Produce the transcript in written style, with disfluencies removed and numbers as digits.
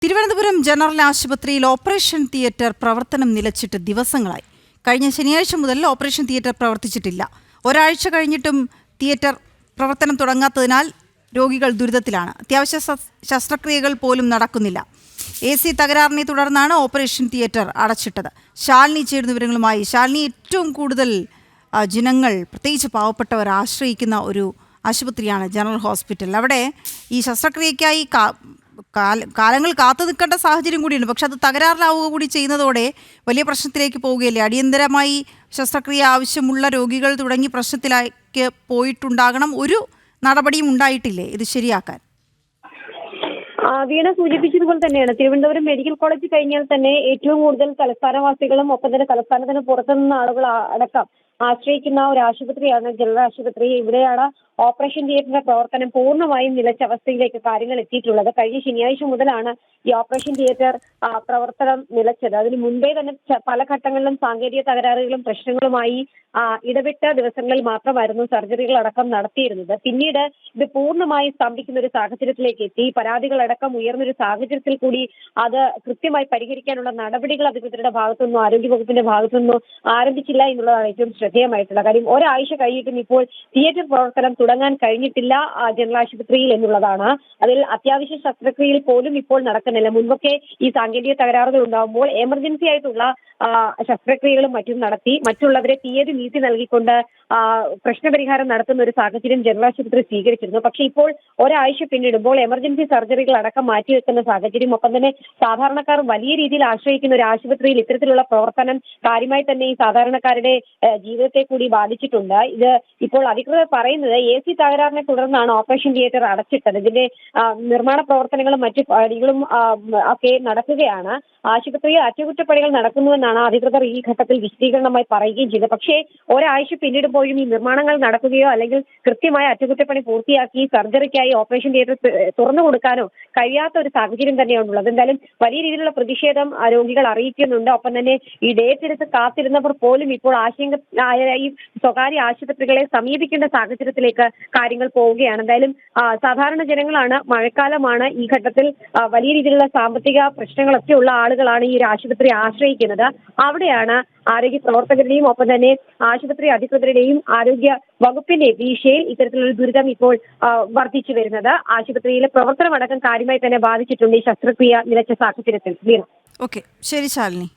Thiruvananthapuram general ആശുപത്രിയിൽ operation theatre പ്രവർത്തനം നിലച്ചിട്ട് ദിവസങ്ങളായി. കഴിഞ്ഞ ശനിയാഴ്ച മുതൽ ഓപ്പറേഷൻ തിയേറ്റർ പ്രവർത്തിച്ചിട്ടില്ല. ഒരാഴ്ച കഴിഞ്ഞിട്ടും തിയേറ്റർ പ്രവർത്തനം തുടങ്ങാത്തതിനാൽ രോഗികൾ ദുരിതത്തിലാണ്. അത്യാവശ്യ ശസ്ത്രക്രിയകൾ പോലും നടക്കുന്നില്ല. AC തകരാറിനെ തുടർന്നാണ് ഓപ്പറേഷൻ തിയേറ്റർ അടച്ചിട്ടത്. ശാലിനി ചേരുന്ന വിവരങ്ങളുമായി. ശാലിനി, ഏറ്റവും കൂടുതൽ ജനങ്ങൾ, പ്രത്യേകിച്ച് പാവപ്പെട്ടവർ ആശ്രയിക്കുന്ന ഒരു ആശുപത്രിയാണ് ജനറൽ ഹോസ്പിറ്റൽ. അവിടെ ഈ ശസ്ത്രക്രിയയ്ക്കായി കാലങ്ങൾ കാത്തു നിൽക്കേണ്ട സാഹചര്യം കൂടിയുണ്ട്. പക്ഷെ അത് തകരാറിലാവുക കൂടി ചെയ്യുന്നതോടെ വലിയ പ്രശ്നത്തിലേക്ക് പോവുകയല്ലേ? അടിയന്തരമായി ശസ്ത്രക്രിയ ആവശ്യമുള്ള രോഗികൾ തുടങ്ങി പ്രശ്നത്തിലേക്ക് പോയിട്ടുണ്ടാകണം. ഒരു നടപടിയും ഉണ്ടായിട്ടില്ലേ ഇത് ശരിയാക്കാൻ? വീണ സൂചിപ്പിച്ചതുപോലെ തന്നെയാണ് തിരുവനന്തപുരം മെഡിക്കൽ കോളേജ് കഴിഞ്ഞാൽ തന്നെ ഏറ്റവും കൂടുതൽ തലസ്ഥാനവാസികളും ഒപ്പം തന്നെ തലസ്ഥാനത്തിന് പുറത്തുനിന്ന ആളുകൾ അടക്കം ആശ്രയിക്കുന്ന ഒരു ആശുപത്രിയാണ് ജനറൽ ആശുപത്രി. ഇവിടെയാണ് ഓപ്പറേഷൻ തിയേറ്ററിന്റെ പ്രവർത്തനം പൂർണ്ണമായും നിലച്ച അവസ്ഥയിലേക്ക് കാര്യങ്ങൾ എത്തിയിട്ടുള്ളത്. കഴിഞ്ഞ ശനിയാഴ്ച മുതലാണ് ഈ ഓപ്പറേഷൻ തിയേറ്റർ പ്രവർത്തനം നിലച്ചത്. അതിന് മുൻപേ തന്നെ പല ഘട്ടങ്ങളിലും സാങ്കേതിക തകരാറുകളും പ്രശ്നങ്ങളുമായി ഇടവിട്ട ദിവസങ്ങളിൽ മാത്രമായിരുന്നു സർജറികൾ അടക്കം നടത്തിയിരുന്നത്. പിന്നീട് ഇത് പൂർണ്ണമായി സ്തംഭിക്കുന്ന ഒരു സാഹചര്യത്തിലേക്ക് എത്തി. പരാതികളടക്കം ഉയർന്നൊരു സാഹചര്യത്തിൽ കൂടി അത് കൃത്യമായി പരിഹരിക്കാനുള്ള നടപടികൾ അധികൃതരുടെ ഭാഗത്തുനിന്നോ ആരോഗ്യവകുപ്പിന്റെ ഭാഗത്തുനിന്നോ ആരംഭിച്ചില്ല എന്നുള്ളതാണ് ഏറ്റവും ശ്രദ്ധേയമായിട്ടുള്ള കാര്യം. ഒരാഴ്ച കഴിഞ്ഞിട്ടും ഇപ്പോൾ തിയേറ്റർ പ്രവർത്തനം തുടങ്ങാൻ കഴിഞ്ഞിട്ടില്ല ജനറൽ ആശുപത്രിയിൽ എന്നുള്ളതാണ്. അതിൽ അത്യാവശ്യ ശസ്ത്രക്രിയയിൽ പോലും ഇപ്പോൾ നടക്കുന്നില്ല. മുൻപൊക്കെ ഈ സാങ്കേതിക തകരാറുകൾ ഉണ്ടാകുമ്പോൾ എമർജൻസി ആയിട്ടുള്ള ശസ്ത്രക്രിയകളും മറ്റും നടത്തി മറ്റുള്ളവരെ തീയതി നീട്ടി നൽകിക്കൊണ്ട് പ്രശ്നപരിഹാരം നടത്തുന്ന ഒരു സാഹചര്യം ജനറൽ ആശുപത്രി സ്വീകരിച്ചിരുന്നു. പക്ഷെ ഇപ്പോൾ ഒരാഴ്ച പിന്നിടുമ്പോൾ എമർജൻസി സർജറികൾ അടക്കം മാറ്റിവെക്കുന്ന സാഹചര്യം, ഒപ്പം തന്നെ സാധാരണക്കാർ വലിയ രീതിയിൽ ആശ്രയിക്കുന്ന ഒരു ആശുപത്രിയിൽ ഇത്തരത്തിലുള്ള പ്രവർത്തനം കാര്യമായി തന്നെ ഈ സാധാരണക്കാരുടെ ജീവിതത്തെ കൂടി ബാധിച്ചിട്ടുണ്ട്. ഇത് ഇപ്പോൾ അധികൃതർ പറയുന്നത് AC തകരാറിനെ തുടർന്നാണ് ഓപ്പറേഷൻ തിയേറ്റർ അടച്ചിട്ടത്. ഇതിന്റെ നിർമ്മാണ പ്രവർത്തനങ്ങളും മറ്റു പണികളും ഒക്കെ നടക്കുകയാണ്. ആശുപത്രിയിൽ അറ്റകുറ്റപ്പണികൾ നടക്കുന്നുവെന്നാണ് അധികൃതർ ഈ ഘട്ടത്തിൽ വിശദീകരണമായി പറയുകയും ചെയ്തത്. പക്ഷേ ഒരാഴ്ച പിന്നിടുമ്പോഴും ഈ നിർമ്മാണങ്ങൾ നടക്കുകയോ അല്ലെങ്കിൽ കൃത്യമായ അറ്റകുറ്റപ്പണി പൂർത്തിയാക്കി സർജറിക്കായി ഓപ്പറേഷൻ തിയേറ്റർ തുറന്നു കൊടുക്കാനോ കഴിയാത്ത ഒരു സാഹചര്യം തന്നെയാണുള്ളത്. എന്തായാലും വലിയ രീതിയിലുള്ള പ്രതിഷേധം രോഗികൾ അറിയിക്കുന്നുണ്ട്. ഒപ്പം തന്നെ ഈ ഡേറ്റ് എടുത്ത് കാത്തിരുന്നവർ പോലും ഇപ്പോൾ ഈ സ്വകാര്യ ആശുപത്രികളെ സമീപിക്കേണ്ട സാഹചര്യത്തിലേക്ക് കാര്യങ്ങൾ പോവുകയാണ്. എന്തായാലും സാധാരണ ജനങ്ങളാണ്, മഴക്കാലമാണ്, ഈ ഘട്ടത്തിൽ വലിയ രീതിയിലുള്ള സാമ്പത്തിക പ്രശ്നങ്ങളൊക്കെ ഉള്ള ആളുകളാണ് ഈ ഒരു ആശുപത്രി ആശ്രയിക്കുന്നത്. അവിടെയാണ് ആരോഗ്യ പ്രവർത്തകരുടെയും ഒപ്പം തന്നെ ആശുപത്രി അധികൃതരുടെയും ആരോഗ്യ വകുപ്പിന്റെ വീഴ്ചയിൽ ഇത്തരത്തിലുള്ള ദുരിതം ഇപ്പോൾ വർദ്ധിച്ചു വരുന്നത്. ആശുപത്രിയിലെ പ്രവർത്തനം അടക്കം കാര്യമായി തന്നെ ബാധിച്ചിട്ടുണ്ട് ഈ ശസ്ത്രക്രിയ നിലച്ച സാഹചര്യത്തിൽ. ഓക്കെ, ശരി ശാലിനി.